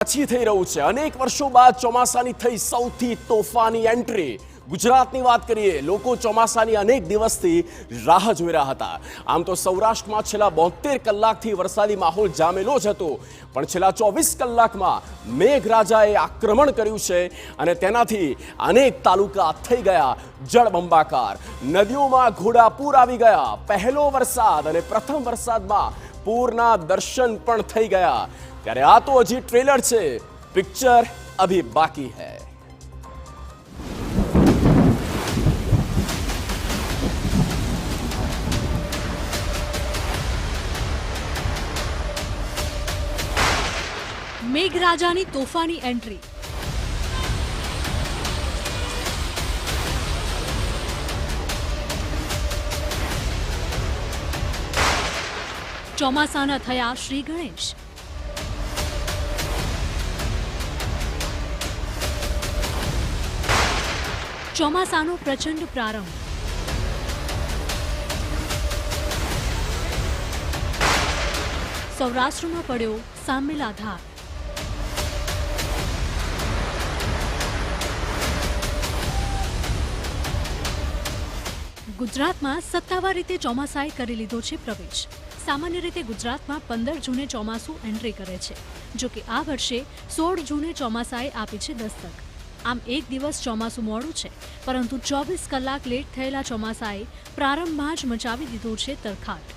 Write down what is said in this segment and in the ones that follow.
પછી થઈ રહ્યું છે। અનેક વર્ષો બાદ ચોમાસાની થઈ સૌથી તોફાની એન્ટ્રી। ગુજરાતની વાત કરીએ, લોકો ચોમાસાની અનેક દિવસથી રાહ જોઈ રહ્યા હતા। આમ તો સૌરાષ્ટ્રમાં છેલ્લા 72 કલાકથી વરસાદી માહોલ જામેલો જ હતો, પણ છેલ્લા 24 કલાકમાં મેઘરાજાએ આક્રમણ કર્યું છે અને તેનાથી અનેક તાલુકા થઈ ગયા જળબંબાકાર। નદીઓમાં ઘોડાપૂર આવી ગયા। પહેલો વરસાદ અને પ્રથમ વરસાદમાં પૂરના દર્શન પણ થઈ ગયા। ત્યારે આ તો હજી ટ્રેલર છે, પિક્ચર અભી બાકી है। મેઘરાજાની તોફાની એન્ટ્રી। ચોમાસાના થયા શ્રી ગણેશ। ચોમાસાનો પ્રચંડ પ્રારંભ। સૌરાષ્ટ્રમાં પડ્યો સામેલાધાર। ગુજરાતમાં સત્તાવાર રીતે ચોમાસાએ કરી લીધો છે પ્રવેશ। સામાન્ય રીતે ગુજરાતમાં 15 જૂને ચોમાસું એન્ટ્રી કરે છે, જો કે આ વર્ષે 16 જૂને ચોમાસાએ આપી છે દસ્તક। આમ એક દિવસ ચોમાસું મોડું છે, પરંતુ 24 કલાક લેટ થયેલા ચોમાસાએ પ્રારંભમાં જ મચાવી દીધો છે તરખાટ।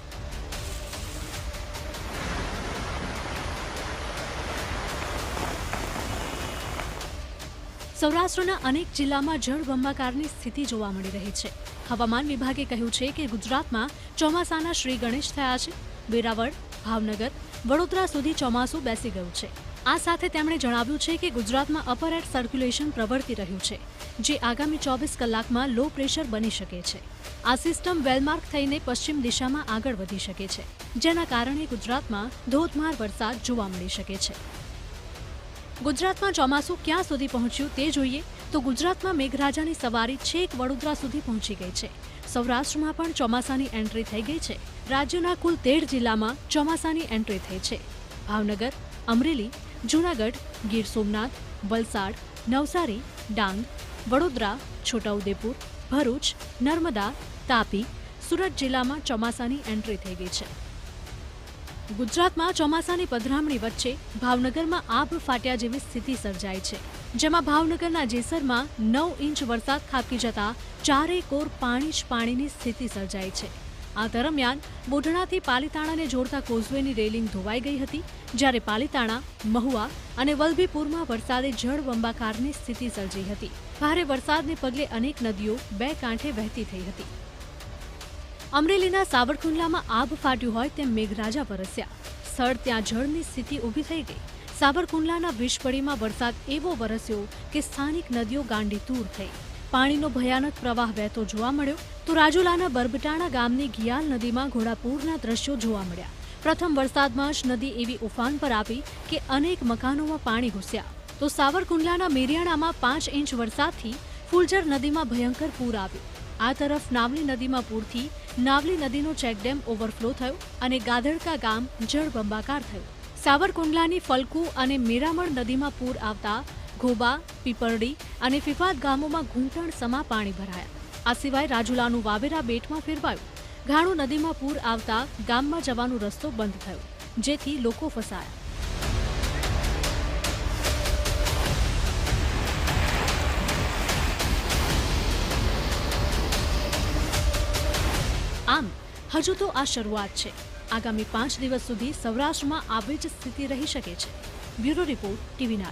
સૌરાષ્ટ્રના અનેક જિલ્લામાં જળબંબાકારની સ્થિતિ જોવા મળી રહી છે। હવામાન વિભાગે કહ્યું છે કે ગુજરાતમાં ચોમાસાના શ્રી ગણેશ થયા છે। વેરાવળ, ભાવનગર, વડોદરા સુધી ચોમાસું બેસી ગયું છે। આ સાથે તેમણે જણાવ્યું છે કે ગુજરાતમાં અપર એર સર્ક્યુલેશન પ્રવર્તી રહ્યું છે, જે આગામી 24 કલાકમાં લો પ્રેશર બની શકે છે। આ સિસ્ટમ વેલમાર્ક થઈને પશ્ચિમ દિશામાં આગળ વધી શકે છે, જેના કારણે ગુજરાતમાં ધોધમાર વરસાદ જોવા મળી શકે છે। ગુજરાતમાં ચોમાસું ક્યાં સુધી પહોંચ્યું તે જોઈએ તો ગુજરાતમાં મેઘરાજાની સવારી છેક વડોદરા સુધી પહોંચી ગઈ છે। સૌરાષ્ટ્રમાં પણ ચોમાસાની એન્ટ્રી થઈ ગઈ છે। રાજ્યના કુલ 13 જિલ્લામાં ચોમાસાની એન્ટ્રી થઈ છે। ભાવનગર, અમરેલી, જૂનાગઢ, ગીર સોમનાથ, વલસાડ, નવસારી, ડાંગ, વડોદરા, છોટાઉદેપુર, ભરૂચ, નર્મદા, તાપી, સુરત જિલ્લામાં ચોમાસાની એન્ટ્રી થઈ ગઈ છે। ગુજરાતમાં ચોમાસાની પધરામણી વચ્ચે ભાવનગરમાં આભ ફાટ્યા જેવી સ્થિતિ સર્જાઈ છે, જેમાં ભાવનગરના જેસરમાં 9 ઇંચ વરસાદ ખાબકી જતા ચારેય કોર પાણી જ પાણીની સ્થિતિ સર્જાઈ છે। આ દરમિયાન બોઢણાથી પાલીતાણાને જોડતા કોઝવેની રેલિંગ ધોવાઈ ગઈ હતી, જ્યારે પાલીતાણા, મહુવા અને વલભીપુરમાં વરસાદે જળબંબાકારની સ્થિતિ સર્જી હતી। ભારે વરસાદને પગલે અનેક નદીઓ બે કાંઠે વહેતી થઈ હતી। અમરેલીના સાવરકુંડલામાં આભ ફાટ્યું હોય તેમ મેઘરાજા વરસ્યા। સ્થળ ત્યાં જળની સ્થિતિ ઊભી થઈ ગઈ। સાવરકુંડલાના વિષપડીમાં વરસાદ એવો વરસ્યો કે સ્થાનિક નદીઓ ગાંડીતૂર થઈ। પાણીનો ભયાનક પ્રવાહ વહેતો જોવા મળ્યો તો રાજુલાના બરબટાણા ગામની ઘિયાલ નદીમાં ઘોડાપૂરના દ્રશ્યો જોવા મળ્યા। પ્રથમ વરસાદમાં જ નદી એવી ઉફાન પર આવી કે અનેક મકાનોમાં પાણી ઘૂસ્યા, તો સાવરકુંડલાના મેરિયાણામાં 5 ઇંચ વરસાદથી ફુલજર નદીમાં ભયંકર પૂર આવ્યું। આ તરફ નાવલી નદીમાં પૂરથી નાવલી નદીનો ચેકડેમ ઓવરફ્લો થયો અને ગાધડકા ગામ જળબંબાકાર થયું। સાવરકુંડલાની ફલકુ અને મેરામણ નદીમાં પૂર આવતા ઘોબા, પીપરડી અને ફિફાદ ગામોમાં ઘૂંટણ સમા પાણી ભરાયા। આ સિવાય રાજુલાનું વાવેરા બેટમાં ફેરવાયું। ઘાણુ નદીમાં પૂર આવતા ગામમાં જવાનો રસ્તો બંધ થયો, જેથી લોકો ફસાયા। આમ હજુ તો આ શરૂઆત છે। આગામી 5 દિવસ સુધી સૌરાષ્ટ્રમાં આવી જ સ્થિતિ રહી શકે છે। Bureau report, TV9।